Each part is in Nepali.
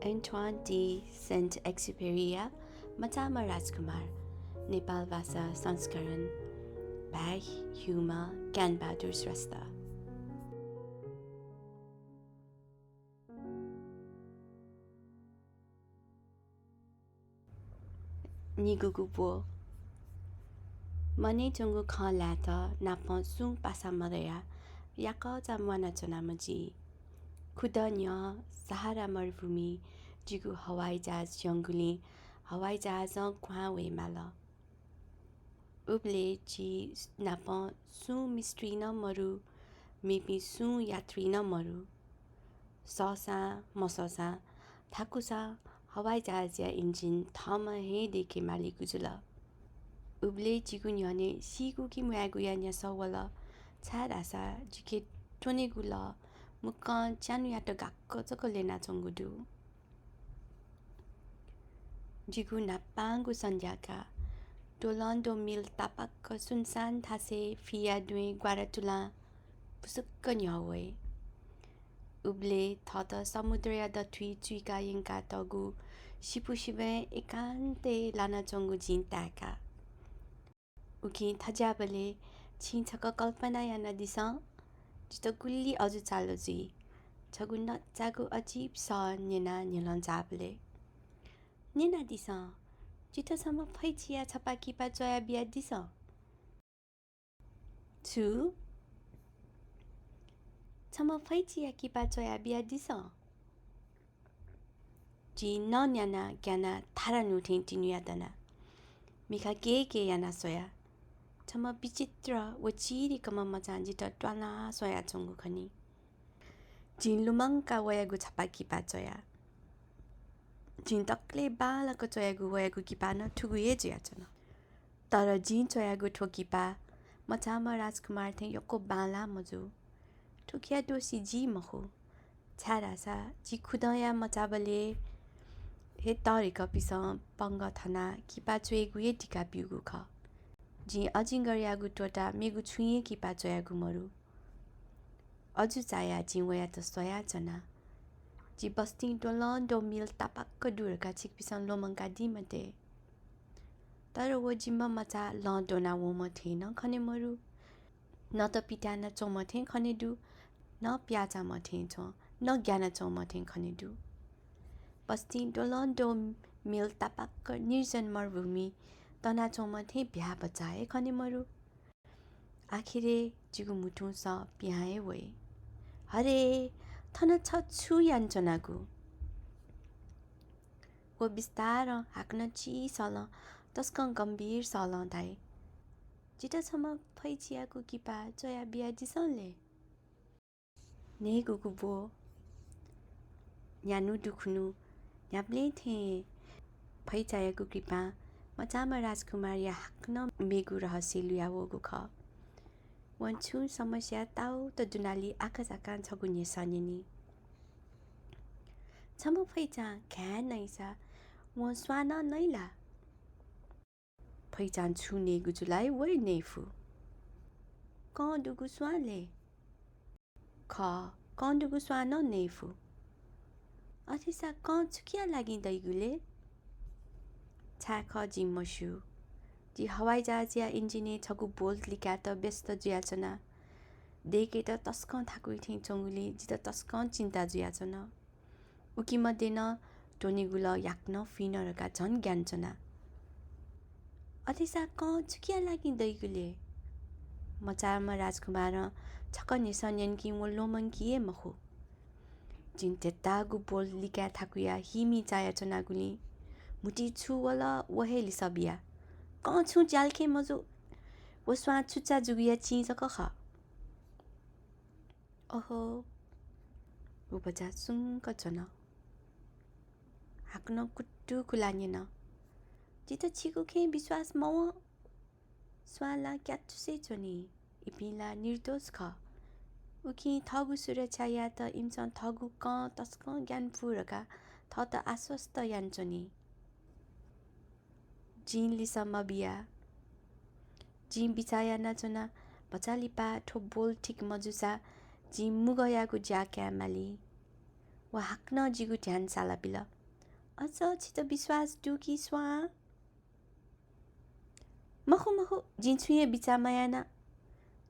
Antoine de Saint-Exupéry Matama राजकुमार नेपाल भाषा संस्करण भाग ह्युमा ज्ञान बहादुर श्रेष्ठ निगुगुपो मने चंगु खलाता नाप सुङ पासा मरया याक जामवाना चनामजी खुदन्य सहारा मरुभूमि जिगु हवाई जहाज जंगुली हवाई जहाज क्वावे माल उबले जी नाप सु मिस्ट्री न मरु मेपी सु यात्री न मरु ससा मससा थाकुसा हवाई जहाज या इंजिन थम हे देखे माली गुजुला उबले जिगु न्यने सिगु कि मुयागु या न्या सवला छारासा जिके टोने गुला मुक्का च्यानु याto गक्क चको लेना चंगुदु जिगु नापांगु संध्याका टोलन्डो मिल तापाक्क सुनसान थासे फिया दुए ग्वारातुला पुसुक्क न्यावे उबले थत समुद्र या दथुई चुइका यंका तगु सिपुसिबे एकान्ते लाना चंगु जिन्ताका उकी थजाबले छिन्छक कल्पना या नदिसा जितो गुल्ली अजु चालो जी छगु नचागु अजीब स नेना नेलन जाबले नेना दिसा जितो सम फैचिया छपा किपा चया बिया दिसा छु छम फैचिया किपा चया बिया दिसा जी न न्याना ज्ञाना थारा नुठे तिनुया दना मिखा के याना सोया छम विचित्र व चिरी कम मचान जितो ट्वाला सोया चंगु खनी जिन लुमंका वयागु छपा किपा चया जिन तक्ले बालको चयागु वयागु किपा न ठुगुए जिया छन तर जिन चयागु ठोकिपा मचामा राजकुमार थे यको बाला मजु ठुकिया दोसी जी मखु छारासा जी खुदया मचाबले हे तरिक पिस पंग थना किपा चुएगु ए टिका पिउगु ख जी अजिंगर यागु टोटा मेगु छुए किपा चयागु मरु अजु चाया जी वया त सोया जना जी बस्ती डोलन्डो मिल तापाक्क दुरका छिक पिसन लोमंका दिमते तर वो जिम्मा मचा लडोना वो मथे न खने मरु न त पिता न चौमथे खने दु न प्याचा मथे छ न ज्ञान चौमथे खने दु बस्ती डोलन्डो मिल तापाक्क निर्जन मरुभूमि तना चौमथे ब्या बचाए खने मरु आखिरे जिगु मुठु स प्याए वे हरे थन छ छु यान्चनागु वो बिस्तार हाक्न ची सल तस्क गम्भीर सल दाइ जिता छम फैचियागु किपा चया बिया दिसले ने गुगुबो न्यानु दुखुनु न्याप्ले थे फैचायागु किपा मचामा राजकुमार या हाक्न मेगु रहस्य लुयावगु ख वन्छु समस्या ताउ त दुनाली आकाजाका छगु नेसनिनी छम फैचा घ्या नैसा व स्वाना नैला फैचान छुने गुजुलाई वै नेफु क दुगु स्वाले ख क दुगु स्वान नेफु अथिसा क छुकिया लागि दैगुले छाख जिम्मसु जी हवाई जहाज या इंजिने छगु बोल्ट लिका त व्यस्त जुयाचना देखे त तस्क थाकुइ थे चंगुली जित तस्क चिन्ता जुयाचना उकी मध्ये न टोनीगुल याक्न फिनरका झन ज्ञानचना अथिसा क छुकिया लागि दैगुले मचामा राजकुमार छक नेसन्यन कि वो लोमंकिए मखु जिन तेतागु बोल्ट लिका थाकुया हिमी चायाचना गुली मुटी छु वला वहेली सबिया क छु जालखे मजु वो स्वा छुचा जुगिया चीज ख ओहो वो बजा सुंक चना हाक्न कुट्टु कुलान्यन जित छिगु खे विश्वास मव स्वाला क्याचुसे चनी इपिला निर्दोष ख उखी थगु सुरक्षा या त इमसन थगु क तस्क ज्ञान पुरका थ त आश्वस्त यान्चनी जिन लिसम्म बिया जिन बिचाया नचना बचालिपा ठो बोल ठिक मजुसा जिन मुगयागु ज्याक्या माली वा हाक्न जिगु ध्यान साला बिल अझ छिटो विश्वास डुकी स्वा मखु जिन्छुए बिचा मायाना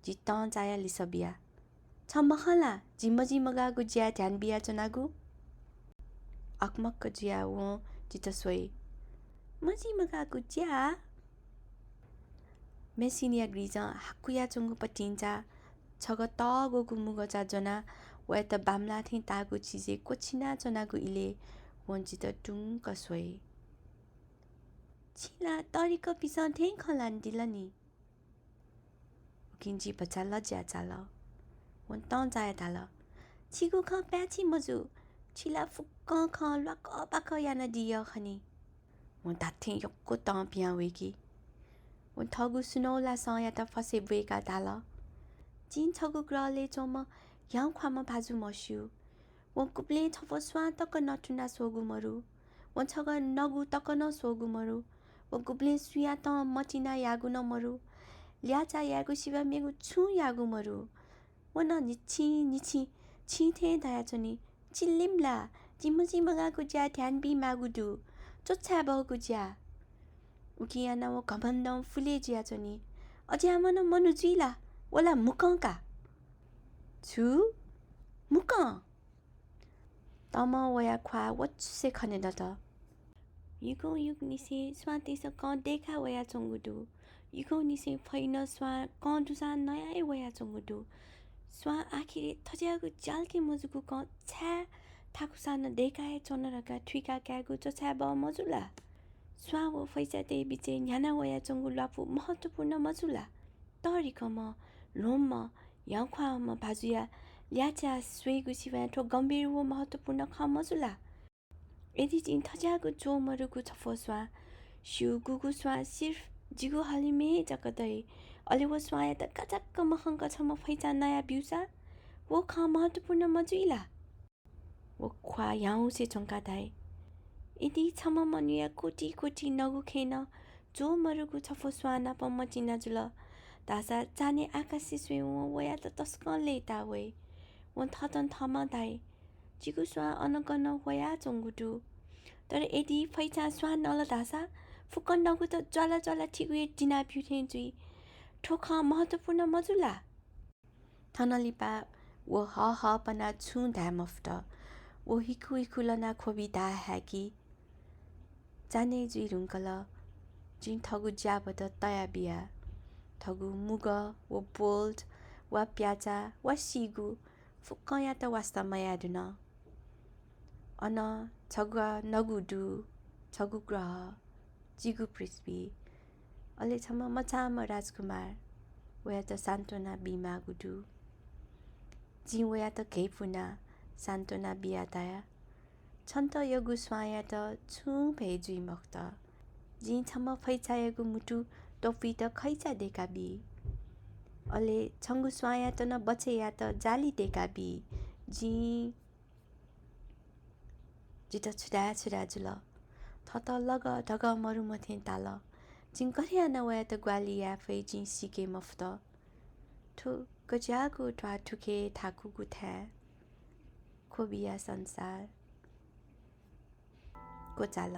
जित्तं जाया लिसबिया छ मखला जिमजी मगागु ज्या ध्यान बिया चनागु अकमक्क ज्या वो जित सोई मजी मगागु ज्या मेसिनिया ग्रिजा हाकुया चुंगु पटिन्चा छग तगोगु मुगचा जना वे त बामला थिं तागु चिजे कोचिना चनागु इले वञ्चित टुङ्क सोई छिला तरिक पिसा थें खलान दिलनी किन्जी बच्चा लज्जा चाल वन तँ जाय ताल छिगु ख प्याची मजु छिला फुक्क ख लक पाक याना दिय खनी वन ताथे यक्को तँ पिया वेकी वन थगु सुनौला स या त फसे वेका ताल जिन छगु ग्रहले चोम याउ ख्वाम भाजु मस्यु वन कुप्ले थफो स्वा तक नटुना सोगु मरु वन छग नगु तक न सोगु मरु वन कुप्ले सुया त मचिना यागु न मरु ल्याचा यागु शिवा मेगु छु यागु मरु वन निछि छिथे दया चनी चिल्लिमला जिमजी मगागु ज्या ध्यान बि मागुदु चोच्छा बहुगु ज्या उकियाना वो घमण्डम फुले ज्या चनी अझ्या मन मनु जुइला वला मुकंका छु मुक तम वया ख्वा वच्से खने दत युगो युग निसे स्वाते स क देखा वया चंगुदु युगो निसे फैन स्वा क दुसा नयाय वया चंगुदु स्वा आखिरे थज्यागु जालके मजुगु क छ्या थाकुसान देखाए चनरका ठुका क्यागु चछ्या ब मजुला स्वा वो फैसाते बिचे न्याना वया चंगु लाफु महत्वपूर्ण मजुला तरिक म लोम म याउख्वा म भाजुया ल्याचा स्वेगु सिवा ठो गम्भीर वो महत्वपूर्ण ख मजुला यदि जिन थज्यागु चो मरुगु छफो स्वा शिउ गुगु स्वा सिर्फ जिगु हलिमे जकदै अले वो स्वाया त कचक्क मखंक छम फैचा नया बिउसा वो ख महत्वपूर्ण मजुइला वो ख्वा याउ से चंका दाई यदि छम मनुया कोटी कोटी नगु खेन जो मरुगु छफो स्वाना पमचिना जुल दासा जाने आकाशी स्वे वया त तस्क लेता वे वन थतन थमा दाई जिगु स्वा अनकन वया चंगुदु तर यदि फैचा स्वा नल दासा फुकन नगु त ज्वाला ज्वाला ठिगुए दिना पिउथे जुई ठोख महत्वपूर्ण मजुला थनलिपा वो ह पना छु धामफ्ट वो हिकु लना खोबी दा हाकी जाने जुई रुङ्कल जिन थगु ज्याबद तया बिया थगु मुग वो बोल्ड वा प्याचा वा सिगु फुक्क या त वास्ता मयादुन अन छगुआ नगुदु छगु ग्रह जिगु पृथ्वी अले छम मचाम राजकुमार वया त सान्त्वना बिमा गुदु जी वया त घेपुना सान्त्वना बिया दाया छन्त यगु स्वाया त छु भेजुई मक्त जी छम फैचायगु मुटु टोपी त खैचा देका बि अले छंगु स्वाया त न बचे या त जाली देका बि जी जित छुरा जुल थत लग ढग मरु मथे ताल जिन करिया न वया त ग्वाली या फै जी सिके मफ्त ठु गजागु ठा ठुके थाकु गुथा खोबिया संसार को चाल